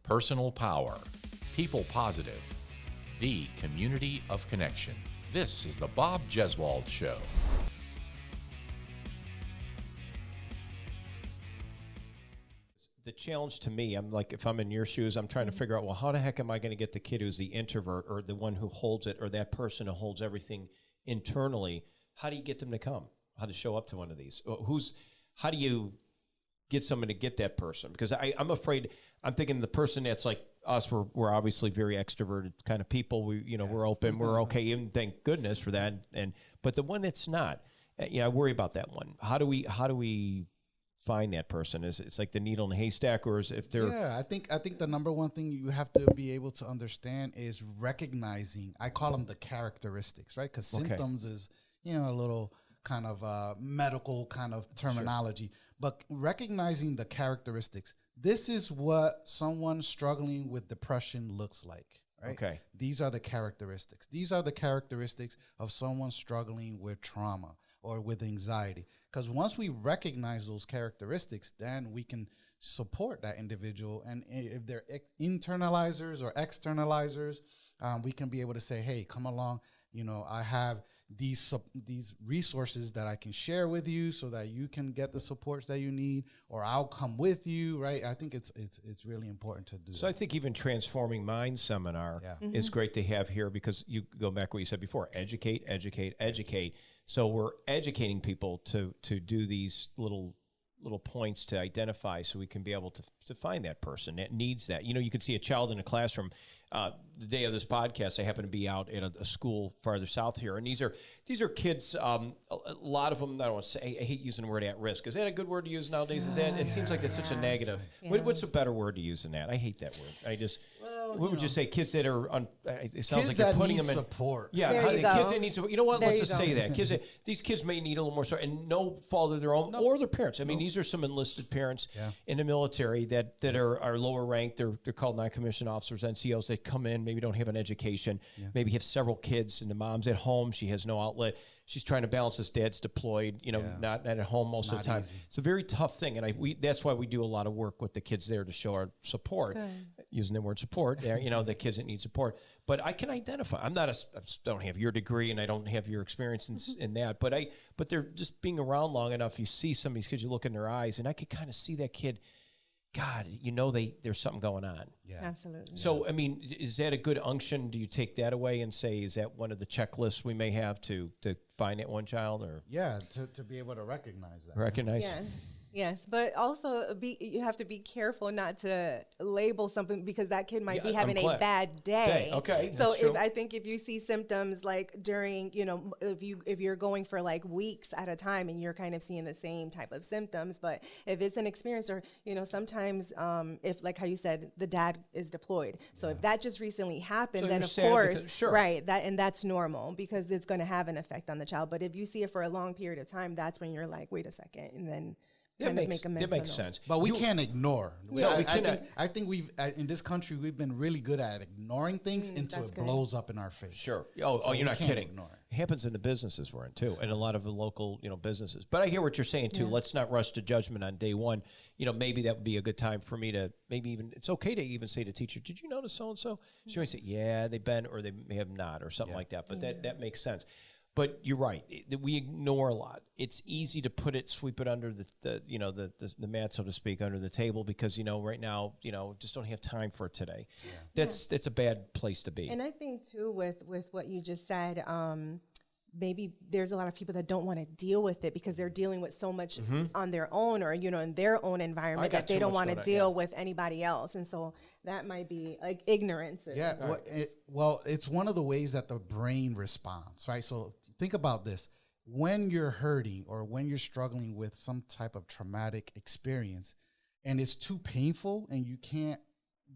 personal power, people positive, the community of connection. This is the Bob Jeswald Show. The challenge to me, I'm like, if I'm in your shoes, I'm trying to figure out, well, how the heck am I going to get the kid who's the introvert or the one who holds it or that person who holds everything internally? How do you get them to come? How to show up to one of these? How do you get someone to get that person? Because I'm afraid, I'm thinking the person that's like us, we're obviously very extroverted kind of people. We're open, we're okay, and thank goodness for that. But the one that's not, I worry about that one. How do we find that person? It's like the needle in the haystack, or is if they're... Yeah, I think the number one thing you have to be able to understand is recognizing, I call them the characteristics, right? Because symptoms is, a little kind of medical kind of terminology. Sure. But recognizing the characteristics, this is what someone struggling with depression looks like, right? Okay. These are the characteristics. These are the characteristics of someone struggling with trauma or with anxiety. Because once we recognize those characteristics, then we can support that individual. And if they're internalizers or externalizers, we can be able to say, hey, come along. I have these resources that I can share with you so that you can get the supports that you need, or I'll come with you, right? I think it's really important to do. So I think even Transforming Minds seminar is great to have here, because you go back to what you said before, educate. So we're educating people to do these little points to identify, so we can be able to find that person that needs that. You can see a child in a classroom. The day of this podcast, I happen to be out at a school farther south here, and these are kids. A lot of them, I don't want to say, I hate using the word at risk. Is that a good word to use nowadays? It seems like that's such a negative. Yeah. What's a better word to use than that? I hate that word. What would you say? Kids that are it sounds like you're putting them in support. Yeah, kids that need support. You know what? Let's just say that these kids may need a little more support, and no fault of their own or their parents. I mean, these are some enlisted parents in the military that are lower ranked. They're called non-commissioned officers, NCOs. They come in, maybe don't have an education, maybe have several kids, and the mom's at home. She has no outlet. She's trying to balance this. Dad's deployed, not at home most of the time. Easy. It's a very tough thing, and that's why we do a lot of work with the kids there to show our support. Using the word support, the kids that need support. But I can identify. I don't have your degree, and I don't have your experience in that. But they're just being around long enough. You see some of these kids, you look in their eyes, and I could kind of see that kid. God, there's something going on. Yeah, absolutely. So, I mean, is that a good unction? Do you take that away and say, is that one of the checklists we may have to find that one child? Or to be able to recognize that. Recognize. Yes, but also you have to be careful not to label something, because that kid might be having a bad day. Okay, so if you see symptoms like during, if you're going for like weeks at a time and you're kind of seeing the same type of symptoms, but if it's an experience, or sometimes if, like how you said, the dad is deployed, so if that just recently happened, so then of course, right, that's normal, because it's going to have an effect on the child. But if you see it for a long period of time, that's when you're like, wait a second, and then that makes sense. But we can't ignore. We cannot. I think we've in this country, we've been really good at ignoring things until it blows up in our face. Sure. So you're not kidding. It happens in the businesses we're in too, and a lot of the local businesses. But I hear what you're saying too. Let's not rush to judgment on day one. Maybe that would be a good time for me to it's okay to even say to teacher, did you notice so and so? She might say, yeah, they've been, or they may have not, or something like that. But that makes sense. But you're right. We ignore a lot. It's easy to sweep it under the mat, so to speak, under the table, because right now just don't have time for it today. Yeah. That's a bad place to be. And I think too, with what you just said, maybe there's a lot of people that don't want to deal with it because they're dealing with so much on their own, or in their own environment, that they don't want to deal with anybody else, and so that might be like ignorance. It's one of the ways that the brain responds, right? So think about this. When you're hurting or when you're struggling with some type of traumatic experience and it's too painful and you can't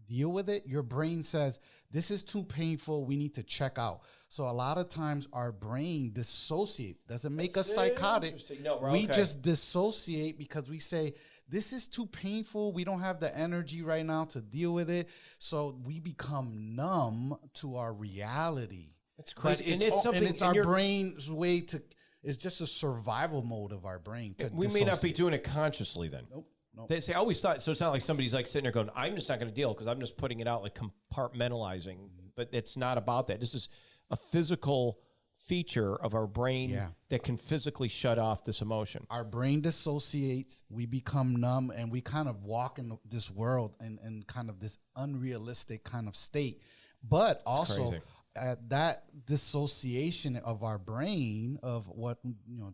deal with it, your brain says, this is too painful, we need to check out. So a lot of times our brain dissociates. Doesn't make us psychotic. We just dissociate because we say, this is too painful, we don't have the energy right now to deal with it. So we become numb to our reality. It's crazy. It's our brain's way to, it's just a survival mode of our brain. We may not be doing it consciously then. Nope. Nope. They say, I always thought, so it's not like somebody's like sitting there going, I'm just not going to deal because I'm just putting it out, like compartmentalizing. But it's not about that. This is a physical feature of our brain that can physically shut off this emotion. Our brain dissociates, we become numb, and we kind of walk in this world in kind of this unrealistic kind of state. But also, that dissociation of our brain of what,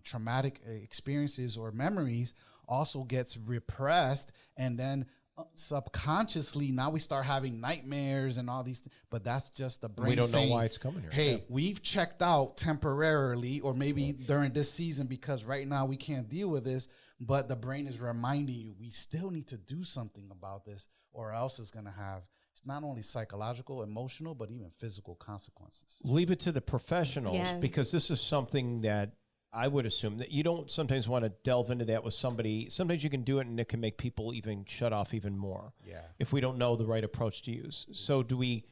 traumatic experiences or memories also gets repressed, and then subconsciously now we start having nightmares and all these but that's just the brain. We don't saying, know why it's coming here. Hey, we've checked out temporarily, or maybe during this season, because right now we can't deal with this, but the brain is reminding you we still need to do something about this, or else it's going to have not only psychological, emotional, but even physical consequences. Leave it to the professionals, because this is something that I would assume that you don't sometimes want to delve into that with somebody. Sometimes you can do it and it can make people even shut off even more. Yeah. If we don't know the right approach to use. So do we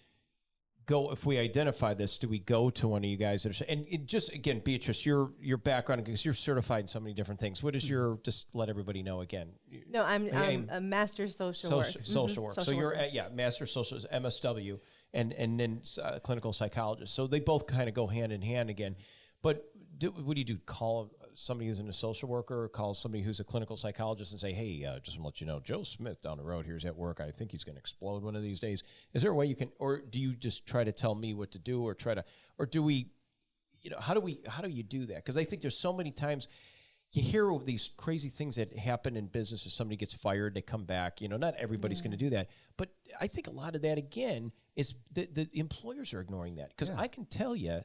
go, if we identify this, do we go to one of you guys that are, and it just, again, Beatrice, your background, because you're certified in so many different things. What is your, just let everybody know again. No, I'm a master social worker. Social work. So you're, master social is MSW and then clinical psychologist. So they both kind of go hand in hand again. But what do you do? Call somebody who's a social worker, or call somebody who's a clinical psychologist and say, hey, just want to let you know, Joe Smith down the road here's at work. I think he's going to explode one of these days. Is there a way you can, or do you just try to tell me what to do, or do we, how do you do that? Because I think there's so many times you hear of these crazy things that happen in business. If somebody gets fired, they come back. Not everybody's going to do that. But I think a lot of that, again, is the employers are ignoring that. Because I can tell you,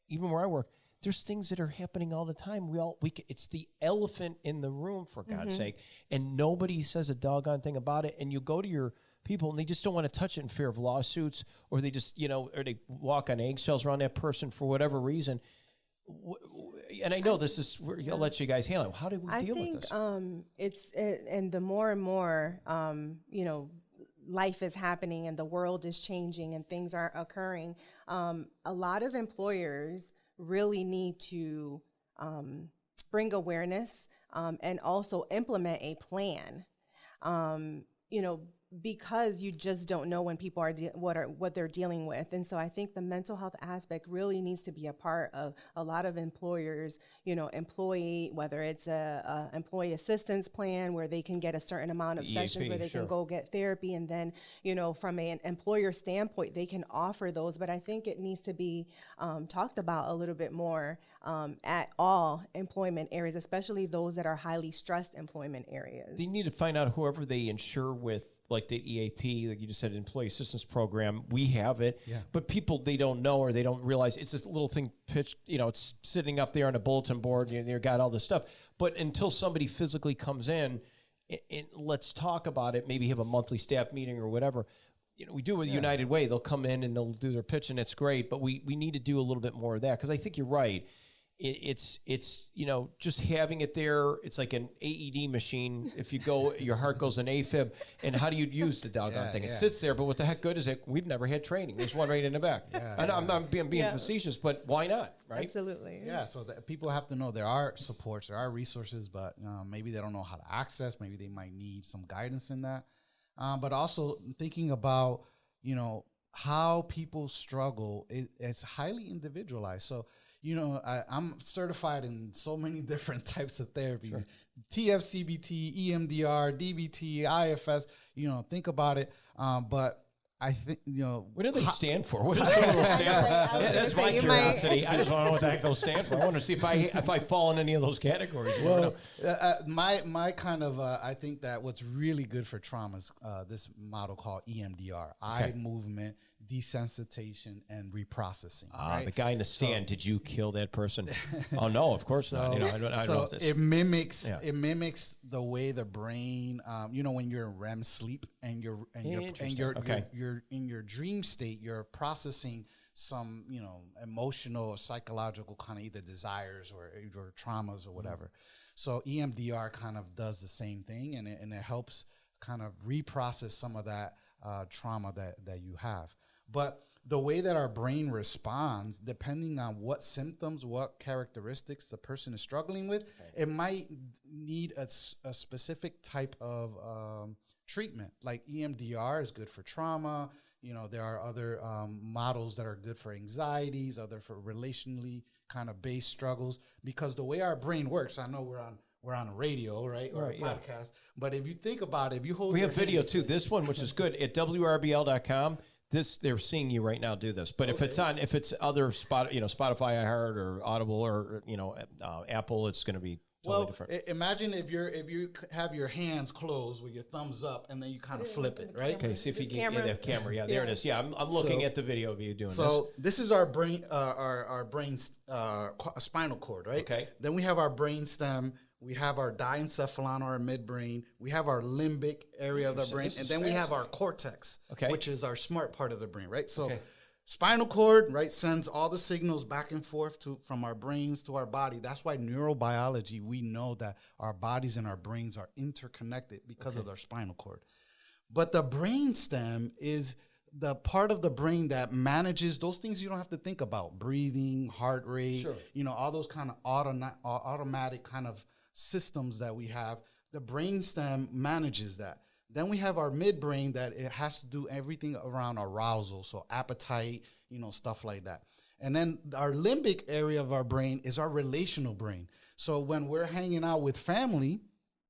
even where I work, there's things that are happening all the time. It's the elephant in the room, for God's sake, and nobody says a doggone thing about it. And you go to your people, and they just don't want to touch it in fear of lawsuits, or they just, or they walk on eggshells around that person for whatever reason. And I know this is, I'll let you guys handle it. How do we deal with this? And the more and more, life is happening and the world is changing and things are occurring, a lot of employers really need to bring awareness and also implement a plan, because you just don't know when people are what they're dealing with. And so I think the mental health aspect really needs to be a part of a lot of employers, employee, whether it's a employee assistance plan where they can get a certain amount of sessions where they can go get therapy. And then, from an employer standpoint, they can offer those. But I think it needs to be talked about a little bit more at all employment areas, especially those that are highly stressed employment areas. They need to find out whoever they insure with, like the EAP, like you just said, Employee Assistance Program. We have it, but people, they don't know, or they don't realize it's this little thing pitched, it's sitting up there on a bulletin board, they've got all this stuff. But until somebody physically comes in, let's talk about it, maybe have a monthly staff meeting or whatever. We do it with United Way. They'll come in and they'll do their pitch, and it's great, but we need to do a little bit more of that, because I think you're right. It's just having it there. It's like an AED machine. If you go, your heart goes in AFib. And how do you use the doggone thing? It sits there, but what the heck good is it? We've never had training. There's one right in the back. I'm not being facetious, but why not, right? Absolutely. Yeah, so people have to know there are supports, there are resources, but maybe they don't know how to access. Maybe they might need some guidance in that. But also thinking about, how people struggle, it's highly individualized. So, I'm certified in so many different types of therapies, TFCBT, EMDR, DBT, IFS, think about it. But I think, what do they stand for? What does some of those stand for? That's my curiosity. I just want to know what the heck those stand for. I want to see if I fall in any of those categories. Well, my kind of, I think that what's really good for trauma is this model called EMDR, eye movement, desensitization, and reprocessing. Right? The guy in the sand, did you kill that person? Oh, no, of course not. I don't know if this. It mimics the way the brain, when you're in REM sleep and you're in your dream state, you're processing some, emotional or psychological kind of either desires or traumas or whatever. So EMDR kind of does the same thing, and it helps kind of reprocess some of that trauma that you have. But the way that our brain responds, depending on what symptoms, what characteristics the person is struggling with, it might need a specific type of treatment. Like EMDR is good for trauma. You know, there are other models that are good for anxieties, other for relationally kind of based struggles. Because the way our brain works, I know we're on a radio, right? Or a podcast. But if you think about it, if you hold we have video too. This one, which is good, at WRBL.com. They're seeing you right now do this. But if it's other Spotify, iHeart, or Audible, or Apple, it's going to be totally different. Imagine if you have your hands closed with your thumbs up, and then you kind of flip it, right? Okay, see if you can get the camera. Yeah, there it is. Yeah, I'm looking at the video of you doing this. So this is our brain, our brain's spinal cord, right? Okay. Then we have our brain stem. We have our diencephalon, our midbrain. We have our limbic area of the brain. And then we have our cortex, which is our smart part of the brain, right? So spinal cord, right, sends all the signals back and forth from our brains to our body. That's why neurobiology, we know that our bodies and our brains are interconnected because of our spinal cord. But the brain stem is the part of the brain that manages those things you don't have to think about: breathing, heart rate, all those kind of automatic kind of systems that we have. The brain stem manages that. Then we have our midbrain that it has to do everything around arousal, so appetite, stuff like that. And then our limbic area of our brain is our relational brain. So when we're hanging out with family,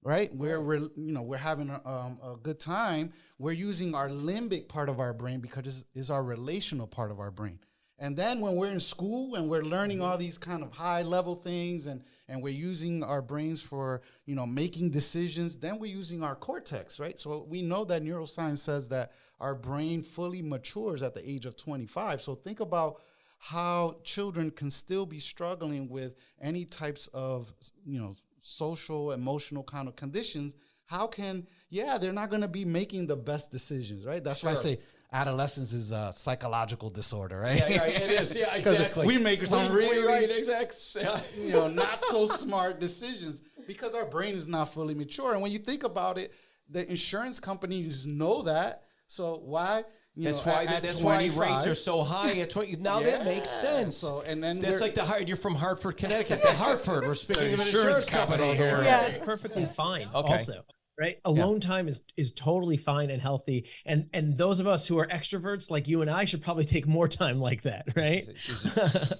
right, we're having a good time, we're using our limbic part of our brain because it's our relational part of our brain. And then when we're in school and we're learning all these kind of high level things and we're using our brains for, making decisions, then we're using our cortex, right? So we know that neuroscience says that our brain fully matures at the age of 25. So think about how children can still be struggling with any types of, social, emotional kind of conditions. How can, they're not going to be making the best decisions, right? That's why I say adolescence is a psychological disorder, right? Yeah, it is. Yeah, exactly. We make some really not so smart decisions because our brain is not fully mature. And when you think about it, the insurance companies know that. So why? That's why rates are so high at 20. Now that makes sense. So and then that's like you're from Hartford, Connecticut. The Hartford. We're speaking of an insurance company here. Yeah, it's perfectly fine. Also. Right, alone time is totally fine and healthy, and those of us who are extroverts like you and I should probably take more time like that, right?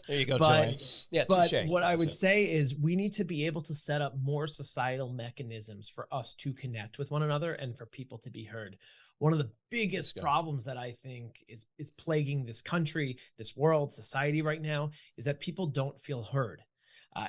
There you go, Joanne. Yeah, but what I would say is we need to be able to set up more societal mechanisms for us to connect with one another and for people to be heard. One of the biggest problems that I think is plaguing this country, this world, society right now is that people don't feel heard.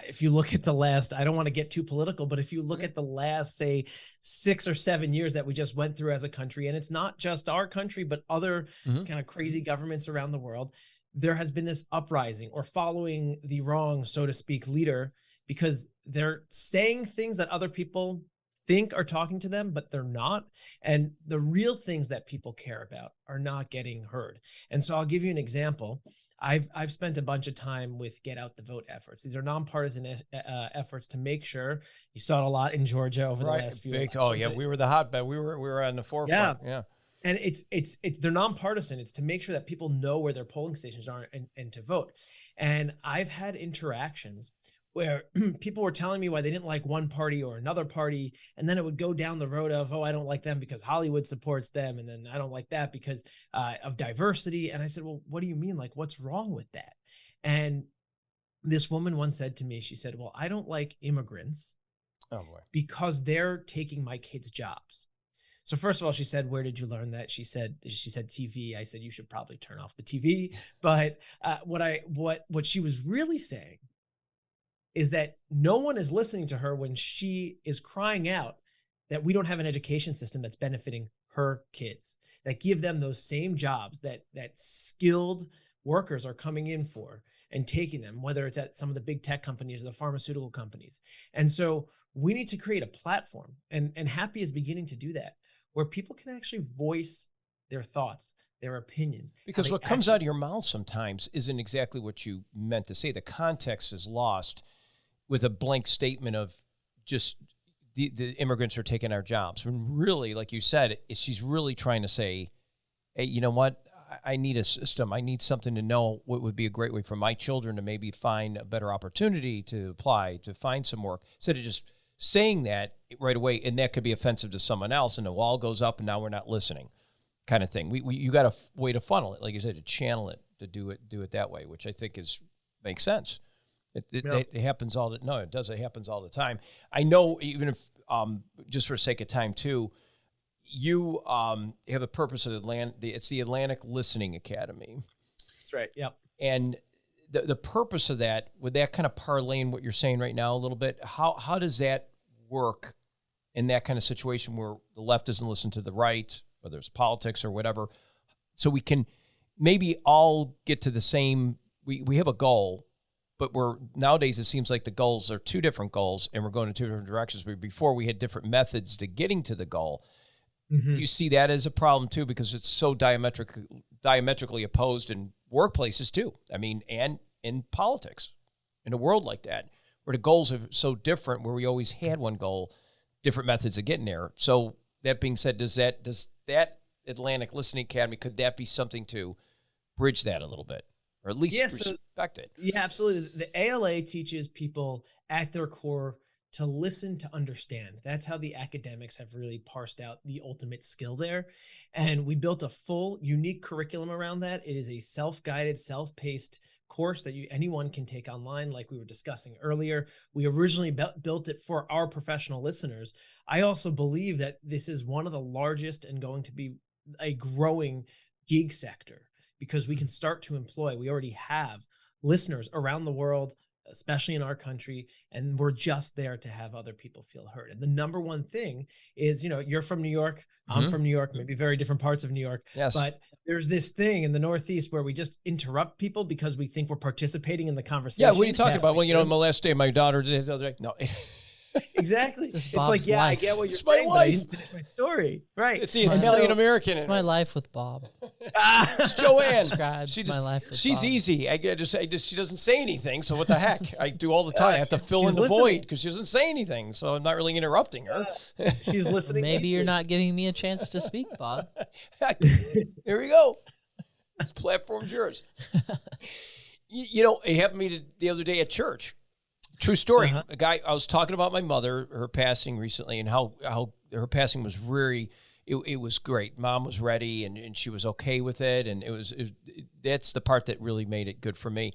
If you look at the last, I don't want to get too political, but if you look at the last, say, 6 or 7 years that we just went through as a country, and it's not just our country, but other kind of crazy governments around the world, there has been this uprising or following the wrong, so to speak, leader, because they're saying things that other people think are talking to them, but they're not. And the real things that people care about are not getting heard. And so I'll give you an example. I've spent a bunch of time with Get Out the Vote efforts. These are nonpartisan efforts to make sure, you saw it a lot in Georgia over the last few years. Oh yeah, we were the hotbed. We were on the forefront. Yeah. And it's they're nonpartisan. It's to make sure that people know where their polling stations are and to vote. And I've had interactions where people were telling me why they didn't like one party or another party. And then it would go down the road of, I don't like them because Hollywood supports them. And then I don't like that because of diversity. And I said, well, what do you mean? Like, what's wrong with that? And this woman once said to me, she said, well, I don't like immigrants because they're taking my kids' jobs. So first of all, she said, where did you learn that? She said TV. I said, you should probably turn off the TV. But what she was really saying is that no one is listening to her when she is crying out that we don't have an education system that's benefiting her kids, that give them those same jobs that skilled workers are coming in for and taking them, whether it's at some of the big tech companies or the pharmaceutical companies. And so we need to create a platform, and Happy is beginning to do that, where people can actually voice their thoughts, their opinions. Because what comes out of your mouth sometimes isn't exactly what you meant to say. The context is lost with a blank statement of just the immigrants are taking our jobs. When really, like you said, she's really trying to say, hey, you know what? I need a system. I need something to know what would be a great way for my children to maybe find a better opportunity to apply, to find some work, instead of just saying that right away, and that could be offensive to someone else, and the wall goes up, and now we're not listening, kind of thing. You got a way to funnel it, like you said, to channel it, to do it that way, which I think makes sense. It happens all the no, it does. It happens all the time. I know, even if just for sake of time too, you have a purpose of it's the Atlantic Listening Academy. That's right. Yep. And the purpose of that, would that kind of parlay in what you're saying right now a little bit? How does that work in that kind of situation where the left doesn't listen to the right, whether it's politics or whatever, so we can maybe all get to the same, we have a goal, but nowadays it seems like the goals are two different goals and we're going in two different directions. But before we had different methods to getting to the goal. Mm-hmm. Do you see that as a problem too? Because it's so diametrically opposed in workplaces too. I mean, and in politics, in a world like that, where the goals are so different, where we always had one goal, different methods of getting there. So that being said, does that Atlantic Listening Academy, could that be something to bridge that a little bit, or at least respect it? Yeah, absolutely. The ALA teaches people at their core to listen, to understand. That's how the academics have really parsed out the ultimate skill there. And we built a full, unique curriculum around that. It is a self-guided, self-paced course that anyone can take online, like we were discussing earlier. We originally built it for our professional listeners. I also believe that this is one of the largest and going to be a growing gig sector, because we can start to employ, we already have listeners around the world, especially in our country, and we're just there to have other people feel heard. And the number one thing is, you're from New York, I'm from New York, maybe very different parts of New York, yes. But there's this thing in the Northeast where we just interrupt people because we think we're participating in the conversation. Yeah, what are you talking about? Well, my last day, my daughter did the other day. No. Exactly. It's like, yeah, life. I get what you're saying, but I didn't finish my story. Right. It's the Italian-American. It's my life with Bob. It's Joanne. My life with she's Bob. Easy. I just she doesn't say anything, so what the heck? I do all the time. I have to fill in the void because she doesn't say anything, so I'm not really interrupting her. She's listening. Maybe you're not giving me a chance to speak, Bob. Here we go. This platform's yours. It happened to me the other day at church. True story. A guy, I was talking about my mother, her passing recently, and how her passing was it was great. Mom was ready, and she was okay with it, and that's the part that really made it good for me.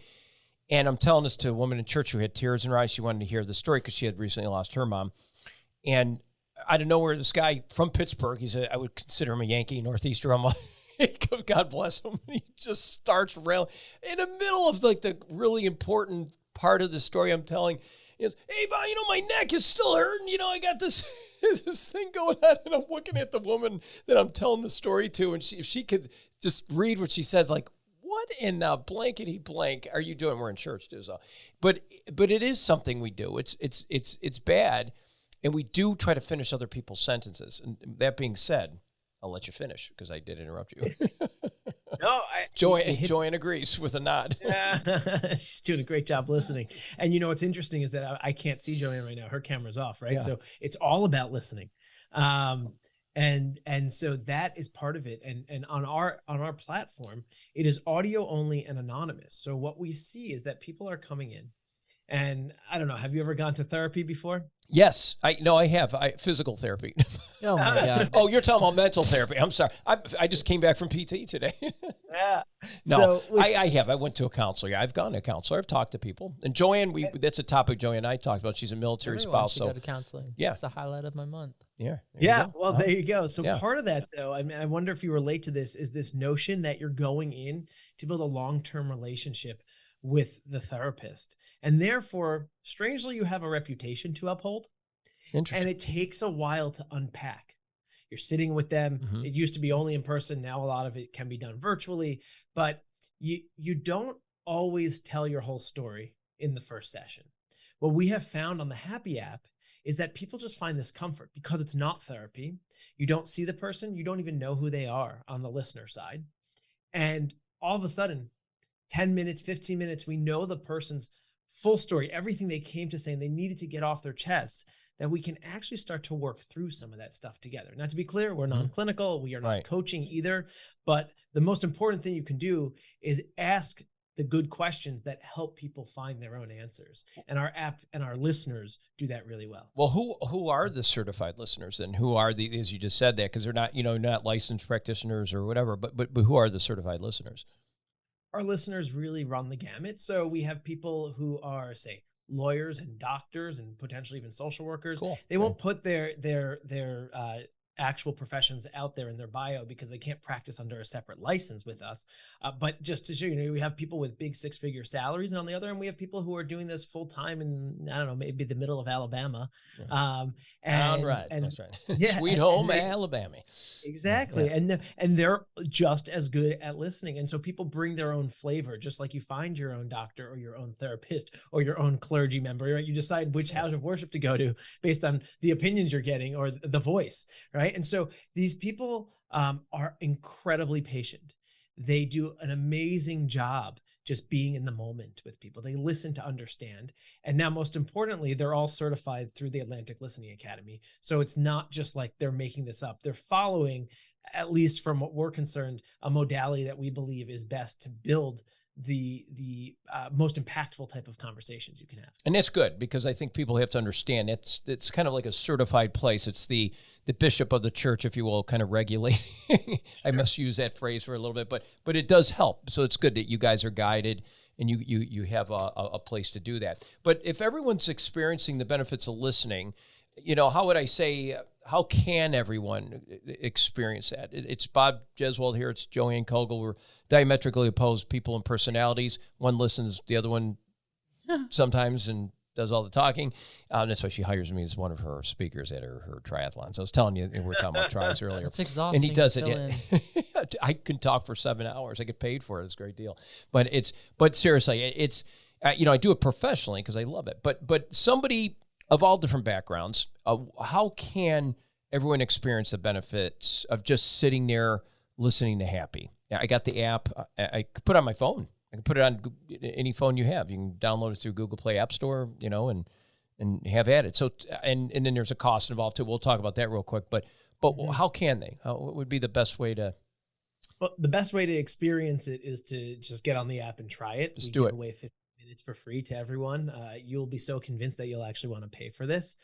And I'm telling this to a woman in church who had tears in her eyes. She wanted to hear the story because she had recently lost her mom. And out of nowhere, this guy from Pittsburgh, I would consider him a Yankee, Northeaster. God bless him. He just starts railing in the middle of like the really important part of the story I'm telling. Is, hey, Bob, my neck is still hurting. I got this thing going on, and I'm looking at the woman that I'm telling the story to, and if she could just read what she said, like, what in the blankety blank are you doing? We're in church too, so. But it is something we do. It's bad, and we do try to finish other people's sentences. And that being said, I'll let you finish because I did interrupt you. No, Joanne agrees with a nod. Yeah, she's doing a great job listening. And what's interesting is that I can't see Joanne right now. Her camera's off, right? Yeah. So it's all about listening. And so that is part of it. And on our platform, it is audio only and anonymous. So what we see is that people are coming in, and I don't know, have you ever gone to therapy before? Yes, I have. Physical therapy. Oh my God. Oh, you're talking about mental therapy. I'm sorry. I just came back from PT today. Yeah. No, I have. I went to a counselor. Yeah, I've gone to a counselor. I've talked to people. And Joanne, that's a topic Joanne and I talked about. She's a military spouse. So go to counseling. Yeah. It's the highlight of my month. Yeah. Yeah. Well, there you go. So part of that, though, I mean, I wonder if you relate to this, is this notion that you're going in to build a long-term relationship with the therapist. And therefore, strangely, you have a reputation to uphold. And it takes a while to unpack. You're sitting with them. Mm-hmm. It used to be only in person. Now a lot of it can be done virtually, but you don't always tell your whole story in the first session. What we have found on the Happy app is that people just find this comfort because it's not therapy. You don't see the person. You don't even know who they are on the listener side. And all of a sudden, 10 minutes, 15 minutes, we know the person's full story, everything they came to say and they needed to get off their chest. that we can actually start to work through some of that stuff together. Now, to be clear, we're non-clinical. We are not coaching either. But the most important thing you can do is ask the good questions that help people find their own answers. And our app and our listeners do that really well. Well, who are the certified listeners, and who are the, as you just said that, because they're not, not licensed practitioners or whatever, but who are the certified listeners? Our listeners really run the gamut. So we have people who are, say, lawyers and doctors and potentially even social workers. Cool. They won't put their actual professions out there in their bio because they can't practice under a separate license with us. But just to show you, we have people with big 6-figure salaries, and on the other end, we have people who are doing this full time in, I don't know, maybe the middle of Alabama. Right. That's right. Yeah, Sweet home Alabama. Exactly. Yeah. And they're just as good at listening. And so people bring their own flavor, just like you find your own doctor or your own therapist or your own clergy member, right? You decide which house of worship to go to based on the opinions you're getting or the voice, right? And so these people are incredibly patient. They do an amazing job just being in the moment with people. They listen to understand. And now, most importantly, they're all certified through the Atlantic Listening Academy. So it's not just like they're making this up. They're following, at least from what we're concerned, a modality that we believe is best to build the most impactful type of conversations you can have. And that's good, because I think people have to understand it's kind of like a certified place. It's the bishop of the church, if you will, kind of regulating. I must use that phrase for a little bit, but it does help. So it's good that you guys are guided and you have a place to do that. But if everyone's experiencing the benefits of listening, how would I say, how can everyone experience that? It's Bob Jeswald here. It's Joanne Kogel. We're diametrically opposed people and personalities. One listens, the other one sometimes and does all the talking. That's why she hires me as one of her speakers at her triathlons. I was telling you, we were talking about tris earlier. It's exhausting. And he does it. Yeah. I can talk for 7 hours. I get paid for it. It's a great deal. But seriously, it's I do it professionally because I love it. But somebody of all different backgrounds, how can everyone experience the benefits of just sitting there listening to Happy? Yeah, I got the app. I could put it on my phone. I can put it on any phone you have. You can download it through Google Play App Store, and have at it. So and then there's a cost involved too. We'll talk about that real quick. But how can they? What would be the best way to? Well, the best way to experience it is to just get on the app and try it. Just do it. Away 15 minutes for free to everyone. You'll be so convinced that you'll actually want to pay for this.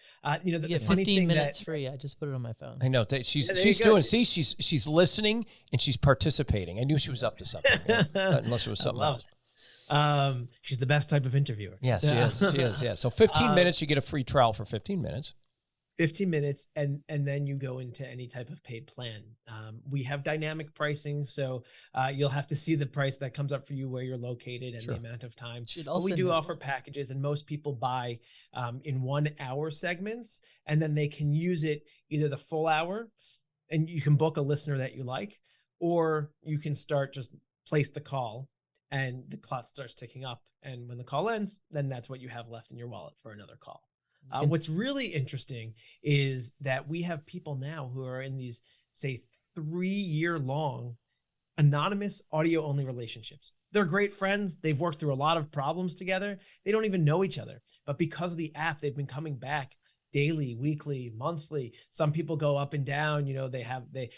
You get 15 minutes free. I just put it on my phone. I know. She's doing. See, she's listening and she's participating. I knew she was up to something, unless it was something else. She's the best type of interviewer. Yes, she is. Yeah. So 15 minutes, you get a free trial for 15 minutes. 15 minutes, and then you go into any type of paid plan. We have dynamic pricing, so you'll have to see the price that comes up for you where you're located and the amount of time. But we do offer packages, and most people buy in 1 hour segments, and then they can use it either the full hour, and you can book a listener that you like, or you can start just place the call, and the clock starts ticking up. And when the call ends, then that's what you have left in your wallet for another call. What's really interesting is that we have people now who are in these, say, 3-year-long anonymous audio-only relationships. They're great friends. They've worked through a lot of problems together. They don't even know each other. But because of the app, they've been coming back daily, weekly, monthly. Some people go up and down. The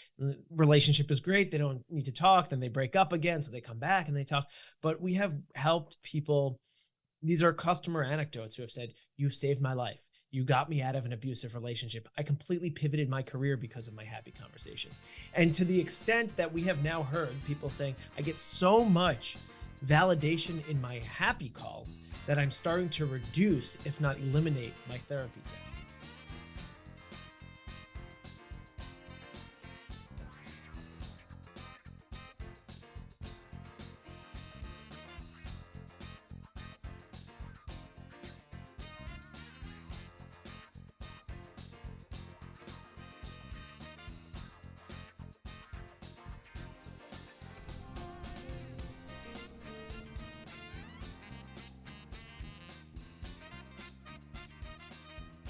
relationship is great. They don't need to talk. Then they break up again. So they come back and they talk. But we have helped people. These are customer anecdotes who have said, "You've saved my life. You got me out of an abusive relationship. I completely pivoted my career because of my Happy conversations." And to the extent that we have now heard people saying, "I get so much validation in my Happy calls that I'm starting to reduce, if not eliminate, my therapy sessions."